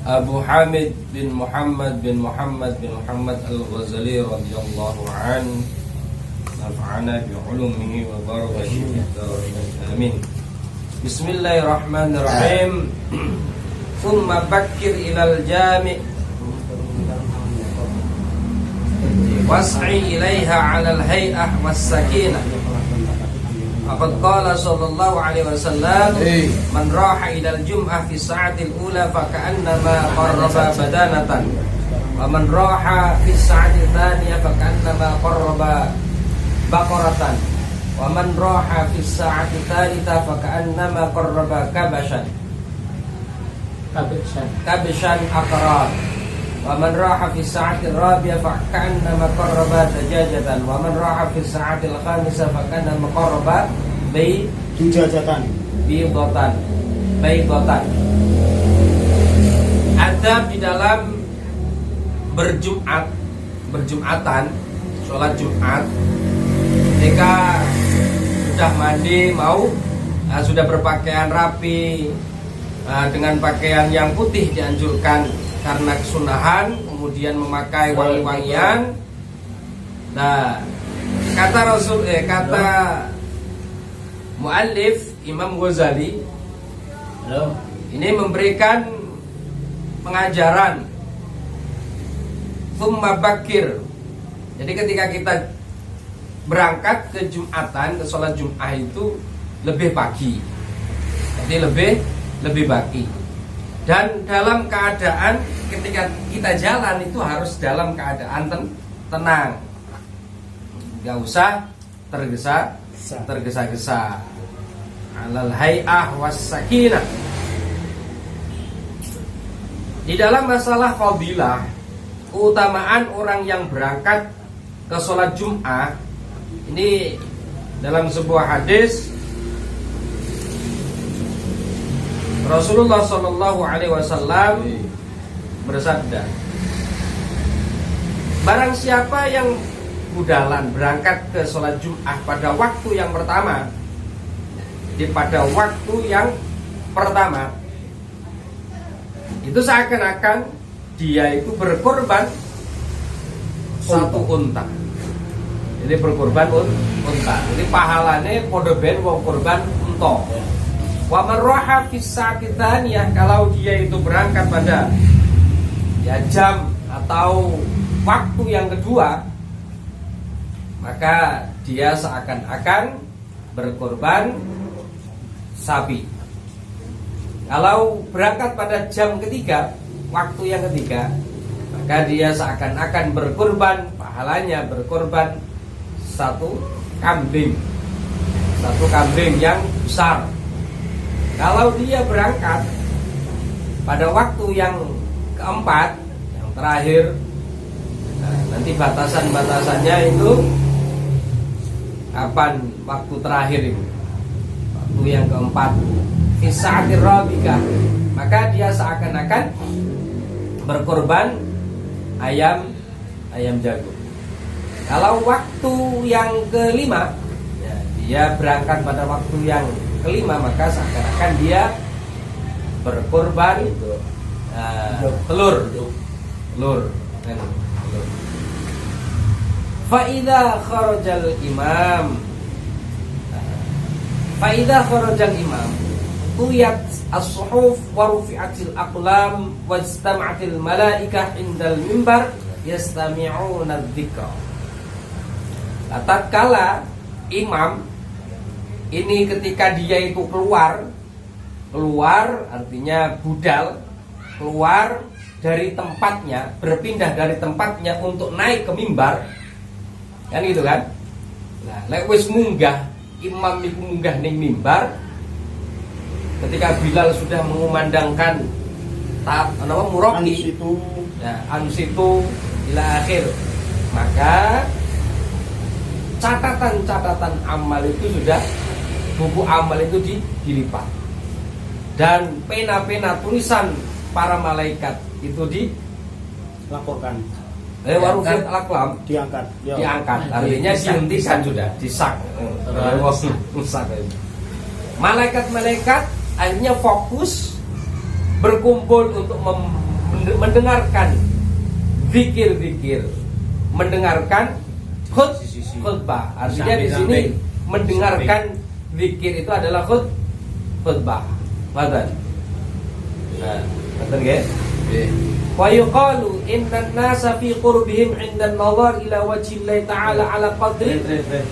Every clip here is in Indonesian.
Abu Hamid bin Muhammad Al-Ghazali radhiyallahu anhu, nafa'ana bi ulumihi wa barakatihi fid dharain amin. Bismillahirrahmanirrahim. Thumma bakkir ilal jami' was'i ilaiha 'alal hay'ah was sakinah. Faqad qala sallallahu alaihi wasallam, man raha ilal jum'ah fi sa'atil ula fa ka'annama qarraba badanatan, wa man raha fi sa'atil thaniyah fa ka'annama qarraba baqaratan, wa man raha fi sa'atil thalithah fa ka'annama qarraba kabashan aqran, wa man raha fi sa'atil rabi'ah fa ka'annama qarraba dajajatan, wa man raha fi sa'atil khamisah fa ka'annama qarraba baydatan. Adab di dalam berjumatan, sholat Jumat, ketika sudah mandi, sudah berpakaian rapi, dengan pakaian yang putih dianjurkan karena kesunahan, kemudian memakai wangi-wangian. Nah, kata muallif Imam Ghazali ini memberikan pengajaran tsumma bakir. Jadi ketika kita berangkat ke Jumatan, ke sholat Jum'ah itu lebih pagi. Jadi lebih pagi. Dan dalam keadaan ketika kita jalan itu harus dalam keadaan tenang. Gak usah tergesa-gesa. Alal hay'ah was sakinah. Di dalam masalah fadilah, keutamaan orang yang berangkat ke sholat Jum'ah, ini dalam sebuah hadis Rasulullah Shallallahu Alaihi Wasallam bersabda, barang siapa yang budalan berangkat ke sholat Jum'ah pada waktu yang pertama, itu seakan-akan dia itu berkorban satu unta. Jadi berkorban unta. Jadi pahalanya podo ben wong korban unta. Wa marraha fis sa'ati tsaniyah, kalau dia itu berangkat pada jam atau waktu yang kedua, maka dia seakan-akan berkorban sapi. Kalau berangkat pada jam ketiga, waktu yang ketiga, maka dia seakan-akan berkorban, pahalanya berkorban satu kambing yang besar. Kalau dia berangkat pada waktu yang keempat, yang terakhir, nanti batasannya itu kapan waktu terakhir itu? Waktu yang keempat, fisa'atir rabi'ah, maka dia seakan-akan berkorban ayam jago. Kalau waktu yang kelima, dia berangkat pada waktu yang kelima, maka seakan-akan dia berkorban telur. Fa'idha kharajal imam tuyat as-suhuf wa rufi'atil aqlam wa istama'atil malaikah indal mimbar yastami'una dzikra. Tatkala imam ini ketika dia itu keluar artinya budal, keluar dari tempatnya, berpindah dari tempatnya untuk naik ke mimbar, kan gitu kan. Nah, lek wis munggah, imam iku munggah ning mimbar, ketika Bilal sudah mengumandangkan muraqi, ansitu ila akhir, maka catatan amal itu sudah, buku amal itu dilipat, dan pena-pena tulisan para malaikat itu dilaporkan. Warufit al-aqlam diangkat, artinya dihentikan, sudah disak. Malaikat-malaikat akhirnya fokus berkumpul untuk mendengarkan zikir-zikir, mendengarkan khutbah. Artinya di sini mendengarkan zikir itu adalah khutbah. Ngoten. Nah, ngoten nggih. Wa yuqalu innan nasa fi qurbihim 'inda an-nazar ila wajhi Allah ta'ala ala qadri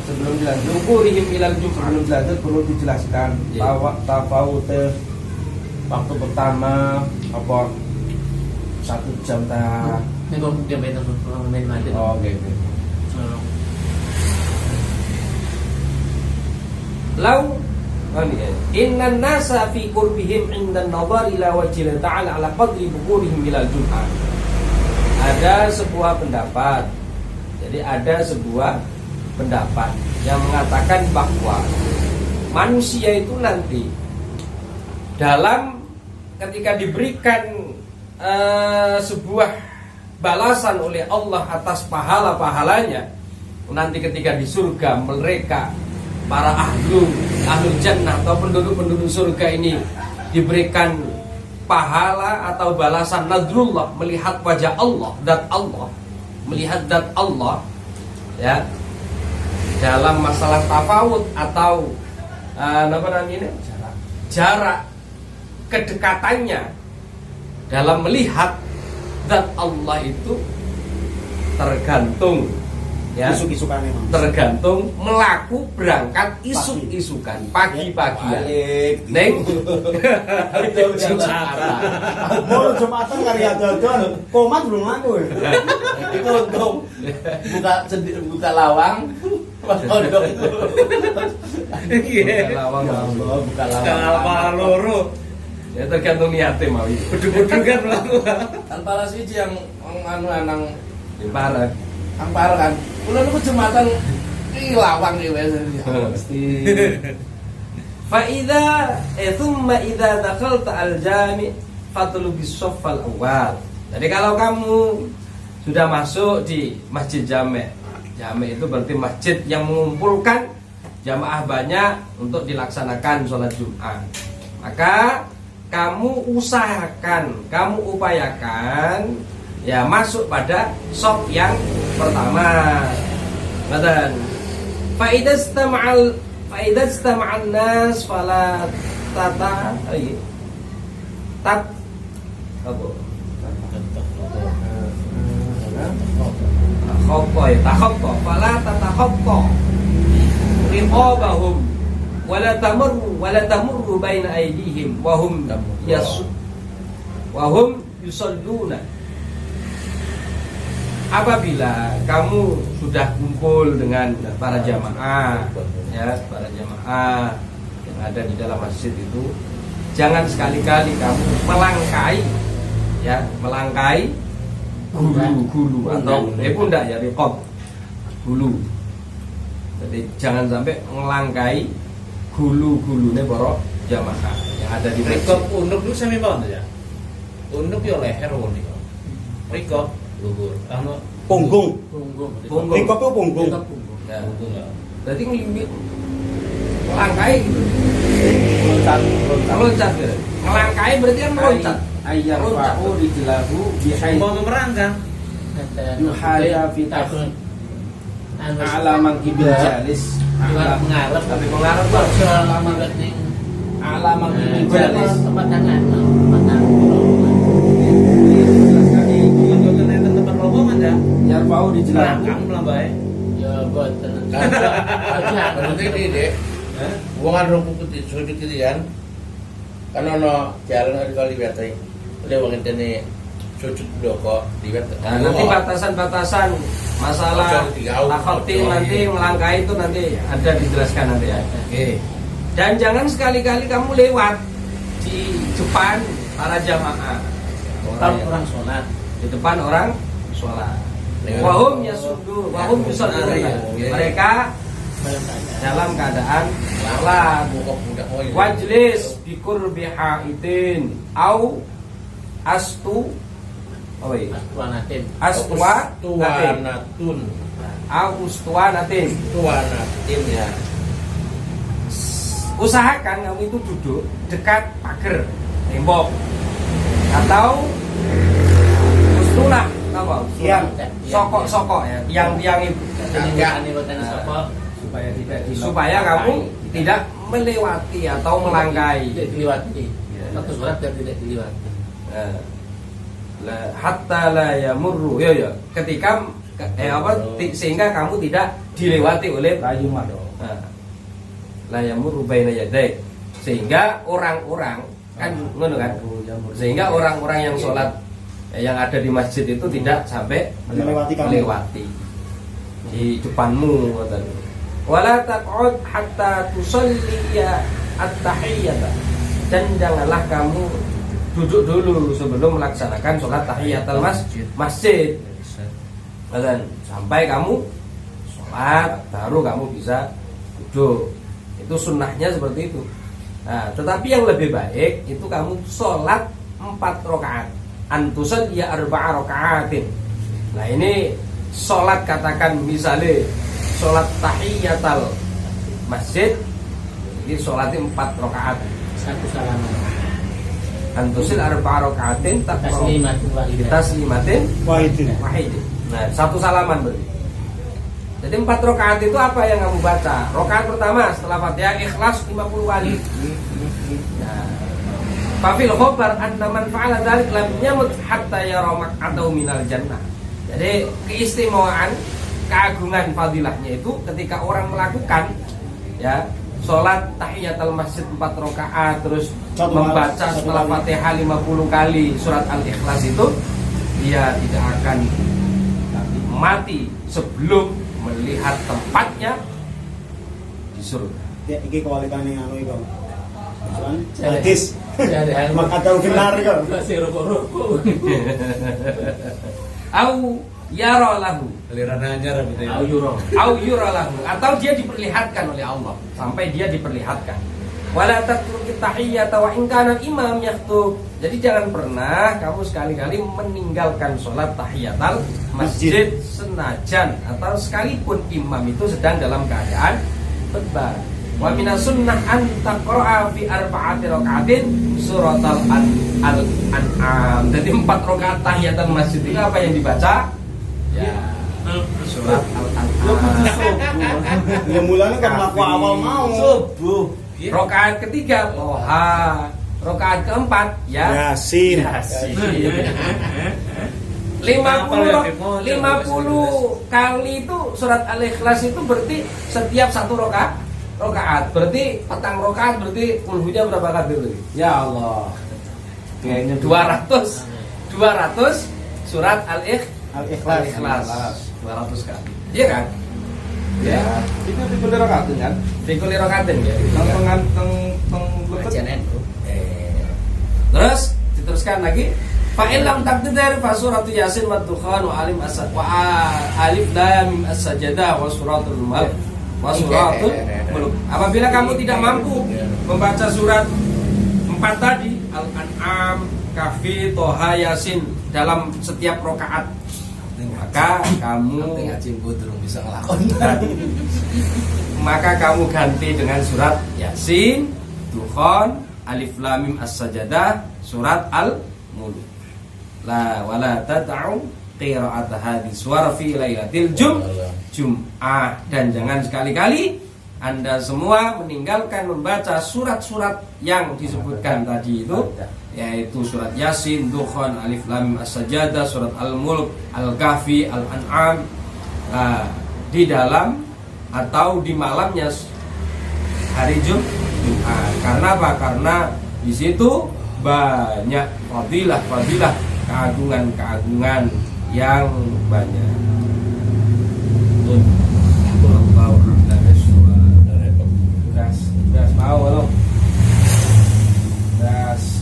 sebelum dilanjut nukurihim ila al-jum'ah. sebelum dilanjut perlu dijelaskan tafawut waktu pertama apa 1 jam ta. Ini kok dia main mati. Oh, oke. Lau innan nasa fi qurbihim 'inda an-nazar ila wajhi Allah ta'ala ala qadri nukurihim ila al-jum'ah. Ada sebuah pendapat. Jadi ada sebuah pendapat yang mengatakan bahwa manusia itu nanti dalam ketika diberikan sebuah balasan oleh Allah atas pahala-pahalanya, nanti ketika di surga mereka para ahlul jannah atau penduduk-penduduk surga ini diberikan pahala atau balasan nadrullah, melihat wajah Allah, zat Allah, melihat zat Allah, ya, dalam masalah tafawut atau apa namanya, jarak kedekatannya dalam melihat zat Allah itu tergantung, ya, Isuk-isukan memang. tergantung melaku berangkat isuk-isukan pagi-pagian neng Jumatan. Mau Jumatan kali dodol, komat belum aku. Itu untuk buka lawang pondok. Lawang Buka lawang. Kalau loro ya tergantung niatnya mau kudu-kudu kan melaku. Tanpa siji yang anu anang parah. ang parah kan. Kula niku jumatan iki lawang iki wis. Pasti. Faida thumma idza dakhalta al-jami' fatlubis shaffal awal. Jadi kalau kamu sudah masuk di masjid jami', jami' itu berarti masjid yang mengumpulkan jamaah banyak untuk dilaksanakan sholat Jumat. Maka kamu usahakan, kamu upayakan ya masuk pada shaf yang pertama. Ngaten. Faidah istama'an nas fala tata tat apa? Takhaffa fala tatakhaffa riqabahum wala tamurru baina aydihim wa hum yusalluna. Apabila kamu sudah kumpul dengan para jamaah, ya, para jamaah yang ada di dalam masjid itu, jangan sekali-kali kamu melangkai, ya, melangkai gulu atau pundak, ya, riqab, gulu. Jadi jangan sampai melangkai gulu-gulune para jamaah yang ada di masjid. Rikop unduk lu sami paham ya? Unduk yo leher wong niku. Rikop luhur. Anu Punggung. punggung. Rikop itu punggung. Ya. Punggung ya. Berarti melangkai gitu. Meloncat gitu. Melangkai berarti kan meloncat. Ayyar fa'u rijlahu bihayy Mau memerang kan? yuhaya fi ala mangkibil jalis Ngarep Tapi mengarep tuh selama berarti ala mangkibil jalis. tempat tangan. Tempat tangan. Nonton enten tempat rombongan ya. Yarfa'u rijlahu Belakang melambai. Ya boten. Berarti ini dek. Wong arep putih sujud kirian. Kan ono jalan ada kali wete. Udah wong intene sujud doko liwat. Nah, nanti batasan-batasan masalah takhati nanti melangkai itu nanti ada dijelaskan nanti ya. Oke. Dan jangan sekali-kali kamu lewat di depan para jamaah. Orang sholat. Di depan orang sholat. Wahum yasudu, wahum yusalluna. Mereka dalam keadaan sholat. Wajlis bikur bihaitin au astu apa ya? Tuanatun. Au ustuanatin. Tuanatin ya. Usahakan kamu itu duduk dekat pagar tembok atau Tunah apa? Tiang. Sokok ya, tiang-tiang itu. Supaya kamu tidak melewati atau melangkai. Tidak dilewati. Satu surat yang tidak dilewati. Hatta la yamurru ya ketika sehingga kamu tidak dilewati oleh Bayu mado. la yamurru baina yaday, sehingga orang-orang kan ngono kan, sehingga orang-orang yang sholat yang ada di masjid itu tidak sampai melewati di depanmu. Wala taq'ud hatta tusalliya at-tahiyyata, dan janganlah kamu duduk dulu sebelum melaksanakan sholat tahiyatul masjid. Dan sampai kamu sholat baru kamu bisa duduk. Itu sunnahnya seperti itu. Nah, tetapi yang lebih baik itu kamu sholat 4 rakaat. Antusan ya 4 rakaatin. Nah ini sholat, katakan misalnya sholat tahiyatul masjid, ini sholatnya 4 rakaat. Satu salaman. Antusil 4 rakaatin taslimatin Wahidin. wahidin. Nah, 1 salaman berarti. Jadi 4 rakaat itu apa yang kamu baca? Rakaat pertama setelah Fatihah Ikhlas 50 kali. Nah, fafil khobar anna man fa'ala dzalik lam yamut hatta yara maq'atahu minal jannah. Jadi keistimewaan, keagungan fadilahnya itu ketika orang melakukan ya sholat tahiyatul masjid 4 rakaat terus membaca setelah Fatihah 50 kali surat Al-Ikhlas itu, dia tidak akan mati sebelum melihat tempatnya di surga. Ya iki kualitane anu iku. Hadis. Maka tahu benar iku. Masih rokok-rokok. Au yara lahu, Aliran ajar betul. au yura lahu, atau dia diperlihatkan oleh Allah, sampai dia diperlihatkan. Wala tatruki tahiyyata wa in kana imam yakhthub. Jadi jangan pernah kamu sekali-kali meninggalkan sholat tahiyatul masjid senajan atau sekalipun imam itu sedang dalam keadaan khutbah. Wa minas sunnah an taqra'a fi 4 raka'atin suratal An'am. Jadi 4 rakaat tahiyatul masjid itu apa yang dibaca? Ya, surat Al-An'am. Ya mulane kan aku awal mau. Subuh. Rakaat ketiga Toha. Rakaat keempat Yasin. 50 kali itu surat Al-Ikhlas itu berarti setiap 1 rakaat. Berarti petang rakaat berarti kulhunya berapa kali berarti? Ya Allah. Kayaknya 200 surat Al-Ikhlas 200 kali. Iya kan? Ya, itu dikulir rakatin kan? Dikulir rakatin ya. Terus diteruskan lagi. Fa'il lam taqdir fa suratu Yasin wa Dukhan wa alif lam mim as-sajdah wa suratul mulk wa suratul mulk. Apabila kamu tidak mampu membaca surat 4 tadi, Al-An'am, Kahfi, Toha, Yasin dalam setiap rakaat, maka kamu bisa ngelakon. maka kamu ganti dengan surat Yasin, Dukhan, Alif Lam Mim As-Sajdah, surat Al-Mulk. La wala tad'u qira'at hadhihi suwar fi lailatil Jum'ah, dan jangan sekali-kali Anda semua meninggalkan membaca surat-surat yang disebutkan tadi itu, yaitu surat Yasin, Dukhan, Alif Lam Mim As-Sajdah, surat Al-Mulk, Al-Kahfi, Al-An'am, di dalam atau di malamnya hari Jumat. Karena apa? Karena di situ banyak fadilah, keagungan yang banyak. Sudah mau loh.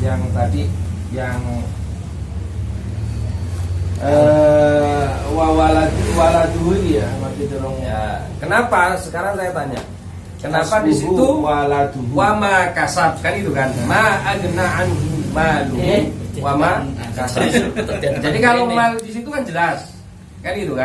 Yang tadi yang waladuhu ya, masih dorong ya. Kenapa? Sekarang saya tanya. Kenapa di situ waladuhu wa ma kasab, kan itu kan? Ma agna anhu malu wa ma kasab. Jadi kalau mal di situ kan jelas. Kan itu kan?